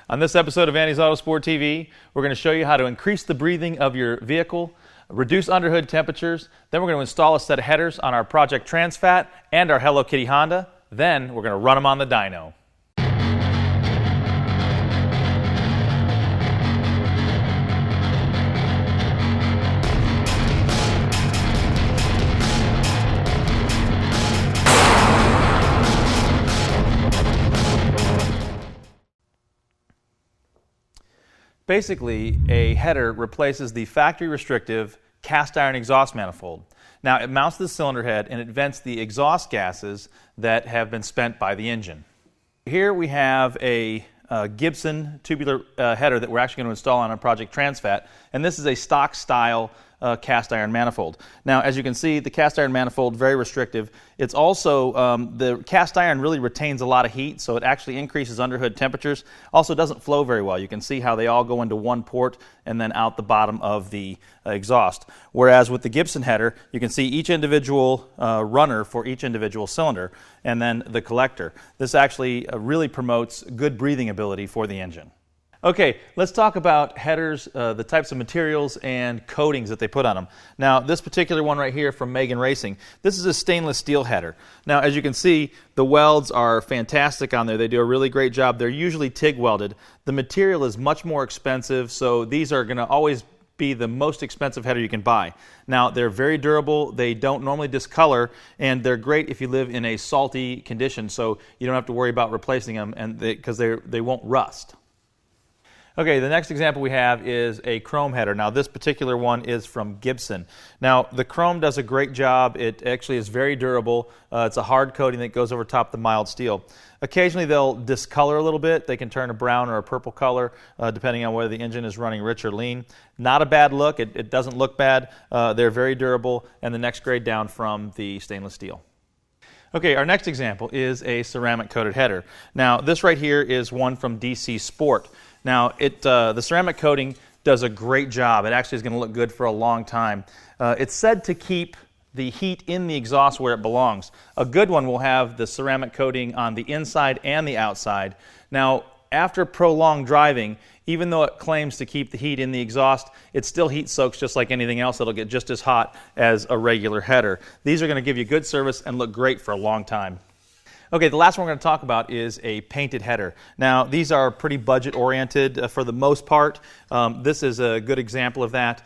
On this episode of Andy's Autosport TV, we're going to show you how to increase the breathing of your vehicle, reduce underhood temperatures, then we're going to install a set of headers on our Project Transfat and our Hello Kitty Honda, then we're going to run them on the dyno. Basically, a header replaces the factory restrictive cast iron exhaust manifold. Now, it mounts the cylinder head and it vents the exhaust gases that have been spent by the engine. Here we have a Gibson tubular header that we're actually going to install on our Project Transfat, and this is a stock style cast iron manifold. Now, as you can see, the cast iron manifold, very restrictive. It's also, the cast iron really retains a lot of heat, so it actually increases underhood temperatures. Also doesn't flow very well. You can see how they all go into one port and then out the bottom of the exhaust. Whereas with the Gibson header, you can see each individual runner for each individual cylinder and then the collector. This actually really promotes good breathing ability for the engine. Okay, let's talk about headers, the types of materials and coatings that they put on them. Now, this particular one right here from Megan Racing, this is a stainless steel header. Now, as you can see, the welds are fantastic on there. They do a really great job. They're usually TIG welded. The material is much more expensive, so these are going to always be the most expensive header you can buy. Now, they're very durable. They don't normally discolor, and they're great if you live in a salty condition, so you don't have to worry about replacing them because they won't rust. Okay, the next example we have is a chrome header. Now, this particular one is from Gibson. Now, the chrome does a great job. It actually is very durable. It's a hard coating that goes over top the mild steel. Occasionally, they'll discolor a little bit. They can turn a brown or a purple color, depending on whether the engine is running rich or lean. Not a bad look. It doesn't look bad. They're very durable, and the next grade down from the stainless steel. Okay, our next example is a ceramic coated header. Now, this right here is one from DC Sport. Now, the ceramic coating does a great job. It actually is going to look good for a long time. It's said to keep the heat in the exhaust where it belongs. A good one will have the ceramic coating on the inside and the outside. Now, after prolonged driving, even though it claims to keep the heat in the exhaust, it still heat soaks just like anything else. It'll get just as hot as a regular header. These are going to give you good service and look great for a long time. Okay, the last one we're going to talk about is a painted header. Now, these are pretty budget-oriented for the most part. This is a good example of that.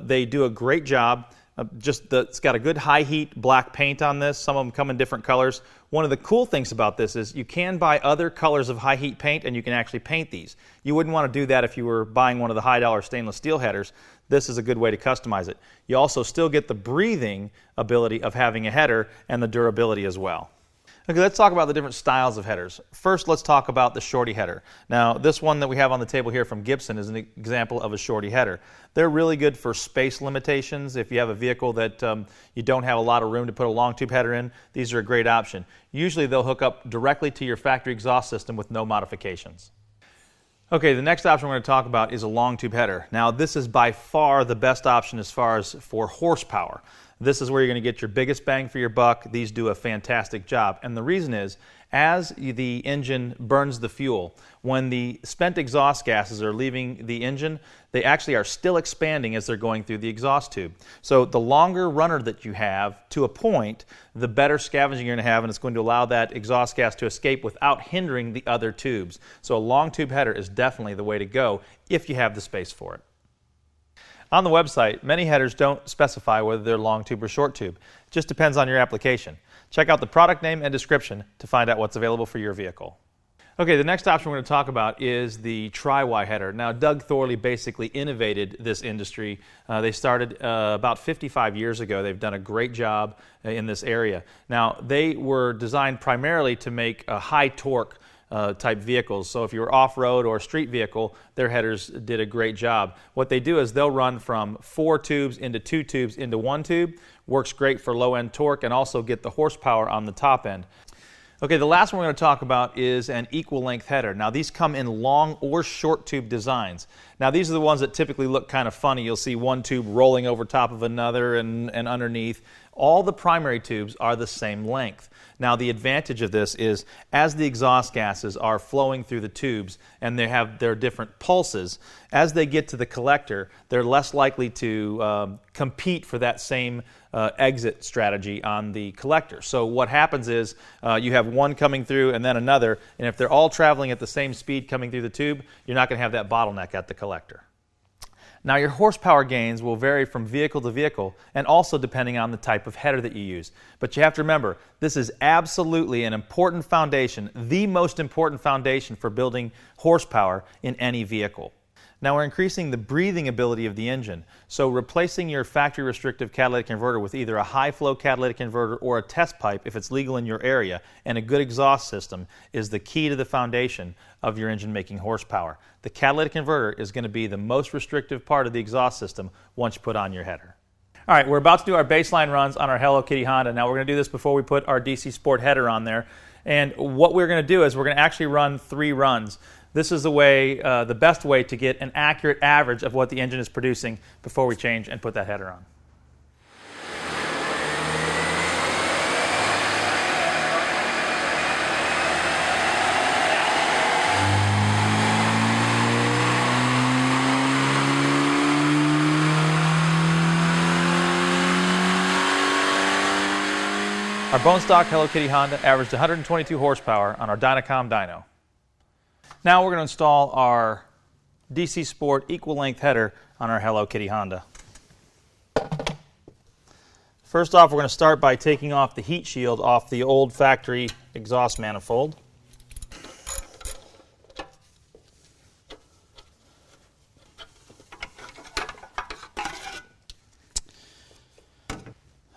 They do a great job. It's got a good high heat black paint on this. Some of them come in different colors. One of the cool things about this is you can buy other colors of high heat paint and you can actually paint these. You wouldn't want to do that if you were buying one of the high dollar stainless steel headers. This is a good way to customize it. You also still get the breathing ability of having a header and the durability as well. Okay, let's talk about the different styles of headers. First, let's talk about the shorty header. Now, this one that we have on the table here from Gibson is an example of a shorty header. They're really good for space limitations. If you have a vehicle that you don't have a lot of room to put a long tube header in, these are a great option. Usually, they'll hook up directly to your factory exhaust system with no modifications. Okay, the next option we're going to talk about is a long tube header. Now, this is by far the best option as far as for horsepower. This is where you're going to get your biggest bang for your buck. These do a fantastic job. And the reason is, as the engine burns the fuel, when the spent exhaust gases are leaving the engine, they actually are still expanding as they're going through the exhaust tube. So the longer runner that you have to a point, the better scavenging you're going to have, and it's going to allow that exhaust gas to escape without hindering the other tubes. So a long tube header is definitely the way to go if you have the space for it. On the website, many headers don't specify whether they're long tube or short tube. It just depends on your application. Check out the product name and description to find out what's available for your vehicle. Okay, the next option we're going to talk about is the tri-Y header. Now, Doug Thorley basically innovated this industry. They started about 55 years ago. They've done a great job in this area. Now, they were designed primarily to make a high torque type vehicles. So if you're off-road or a street vehicle, their headers did a great job. What they do is they'll run from 4 tubes into 2 tubes into 1 tube. Works great for low-end torque and also get the horsepower on the top end. Okay, the last one we're going to talk about is an equal length header. Now, these come in long or short tube designs. Now, these are the ones that typically look kind of funny. You'll see one tube rolling over top of another and underneath. All the primary tubes are the same length. Now the advantage of this is as the exhaust gases are flowing through the tubes and they have their different pulses, as they get to the collector, they're less likely to compete for that same exit strategy on the collector. So what happens is you have one coming through and then another, and if they're all traveling at the same speed coming through the tube, you're not going to have that bottleneck at the collector. Now your horsepower gains will vary from vehicle to vehicle and also depending on the type of header that you use. But you have to remember, this is absolutely an important foundation, the most important foundation for building horsepower in any vehicle. Now we're increasing the breathing ability of the engine, so replacing your factory restrictive catalytic converter with either a high flow catalytic converter or a test pipe if it's legal in your area, and a good exhaust system is the key to the foundation of your engine making horsepower. The catalytic converter is going to be the most restrictive part of the exhaust system once you put on your header. All right, we're about to do our baseline runs on our Hello Kitty Honda. Now we're going to do this before we put our DC Sport header on there, and what we're going to do is we're going to actually run 3 runs. This is the best way to get an accurate average of what the engine is producing before we change and put that header on. Our bone stock Hello Kitty Honda averaged 122 horsepower on our Dynocom dyno. Now we're going to install our DC Sport equal length header on our Hello Kitty Honda. First off, we're going to start by taking off the heat shield off the old factory exhaust manifold.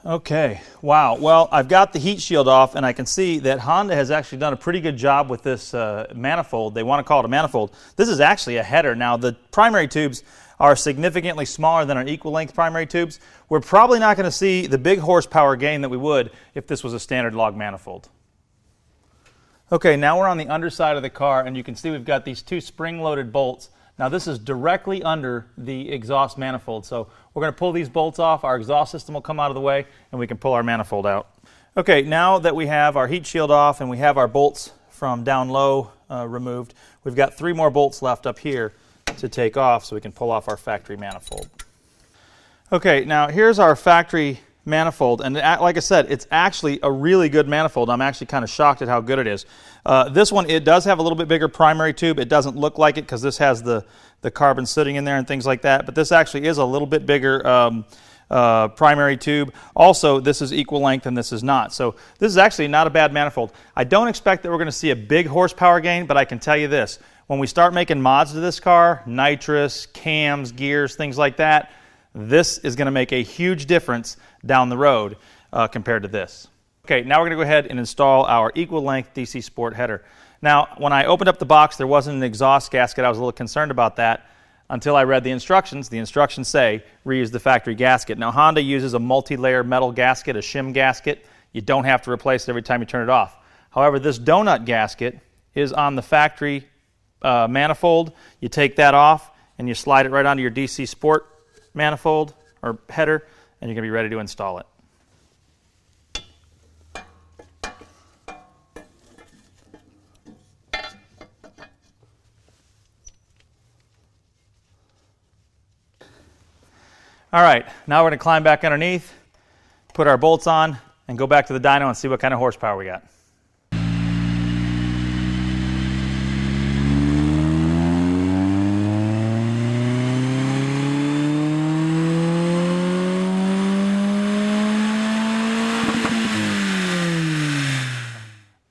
Okay, wow. Well, I've got the heat shield off and I can see that Honda has actually done a pretty good job with this manifold. They want to call it a manifold. This is actually a header. Now, the primary tubes are significantly smaller than our equal length primary tubes. We're probably not going to see the big horsepower gain that we would if this was a standard log manifold. Okay, now we're on the underside of the car and you can see we've got these 2 spring-loaded bolts. Now this is directly under the exhaust manifold, so we're going to pull these bolts off, our exhaust system will come out of the way, and we can pull our manifold out. Okay, now that we have our heat shield off and we have our bolts from down low removed, we've got 3 more bolts left up here to take off so we can pull off our factory manifold. Okay, now here's our factory manifold, and like I said, it's actually a really good manifold. I'm actually kind of shocked at how good it is. This one, it does have a little bit bigger primary tube. It doesn't look like it because this has the carbon sitting in there and things like that, but this actually is a little bit bigger primary tube. Also, this is equal length and this is not. So this is actually not a bad manifold. I don't expect that we're going to see a big horsepower gain, but I can tell you this. When we start making mods to this car, nitrous, cams, gears, things like that, this is going to make a huge difference down the road compared to this. Okay, now we're going to go ahead and install our equal length DC Sport header. Now, when I opened up the box, there wasn't an exhaust gasket. I was a little concerned about that until I read the instructions. The instructions say reuse the factory gasket. Now, Honda uses a multi-layer metal gasket, a shim gasket. You don't have to replace it every time you turn it off. However, this donut gasket is on the factory manifold. You take that off and you slide it right onto your DC Sport manifold or header, and you're going to be ready to install it. All right, now we're going to climb back underneath, put our bolts on, and go back to the dyno and see what kind of horsepower we got.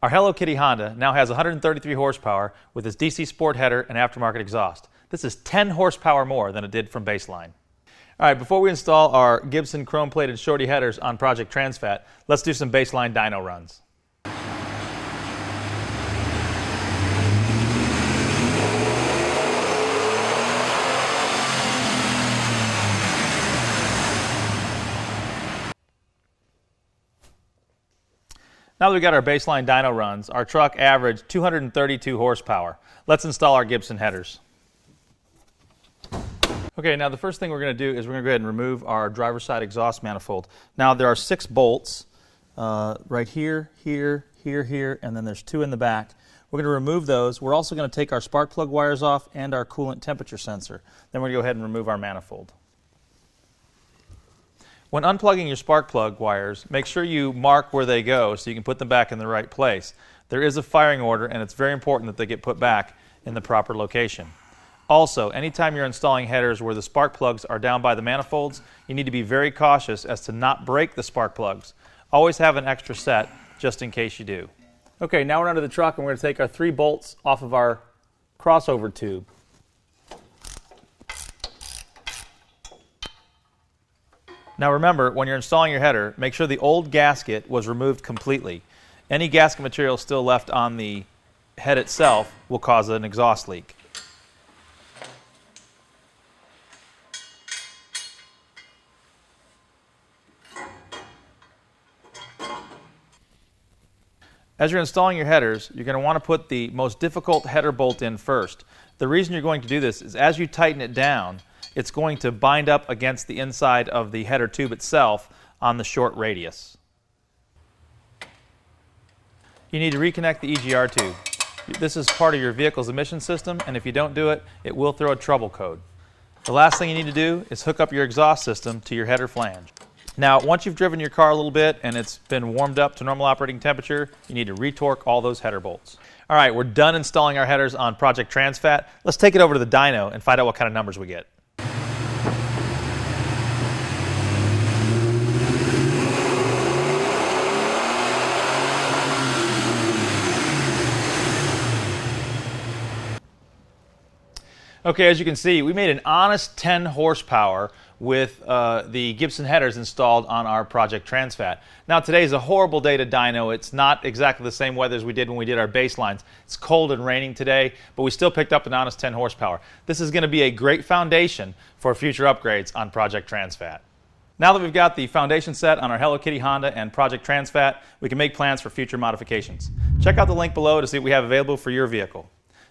Our Hello Kitty Honda now has 133 horsepower with its DC Sport header and aftermarket exhaust. This is 10 horsepower more than it did from baseline. All right, before we install our Gibson chrome-plated shorty headers on Project Transfat, let's do some baseline dyno runs. Now that we've got our baseline dyno runs, our truck averaged 232 horsepower. Let's install our Gibson headers. Okay, now the first thing we're going to do is we're going to go ahead and remove our driver's side exhaust manifold. Now there are 6 bolts right here, here, here, and then there's 2 in the back. We're going to remove those. We're also going to take our spark plug wires off and our coolant temperature sensor. Then we're going to go ahead and remove our manifold. When unplugging your spark plug wires, make sure you mark where they go so you can put them back in the right place. There is a firing order, and it's very important that they get put back in the proper location. Also, anytime you're installing headers where the spark plugs are down by the manifolds, you need to be very cautious as to not break the spark plugs. Always have an extra set just in case you do. Okay, now we're under the truck and we're going to take our 3 bolts off of our crossover tube. Now remember, when you're installing your header, make sure the old gasket was removed completely. Any gasket material still left on the head itself will cause an exhaust leak. As you're installing your headers, you're going to want to put the most difficult header bolt in first. The reason you're going to do this is as you tighten it down, it's going to bind up against the inside of the header tube itself on the short radius. You need to reconnect the EGR tube. This is part of your vehicle's emission system, and if you don't do it, it will throw a trouble code. The last thing you need to do is hook up your exhaust system to your header flange. Now, once you've driven your car a little bit and it's been warmed up to normal operating temperature, you need to retorque all those header bolts. All right, we're done installing our headers on Project Transfat. Let's take it over to the dyno and find out what kind of numbers we get. Okay, as you can see, we made an honest 10 horsepower with the Gibson headers installed on our Project Transfat. Now today is a horrible day to dyno. It's not exactly the same weather as we did when we did our baselines. It's cold and raining today, but we still picked up an honest 10 horsepower. This is going to be a great foundation for future upgrades on Project Transfat. Now that we've got the foundation set on our Hello Kitty Honda and Project Transfat, we can make plans for future modifications. Check out the link below to see what we have available for your vehicle.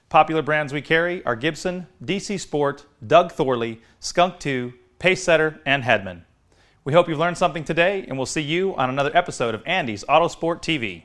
Popular brands we carry are Gibson, DC Sport, Doug Thorley, Skunk 2, Pacesetter, and Hedman. We hope you've learned something today, and we'll see you on another episode of Andy's Autosport TV.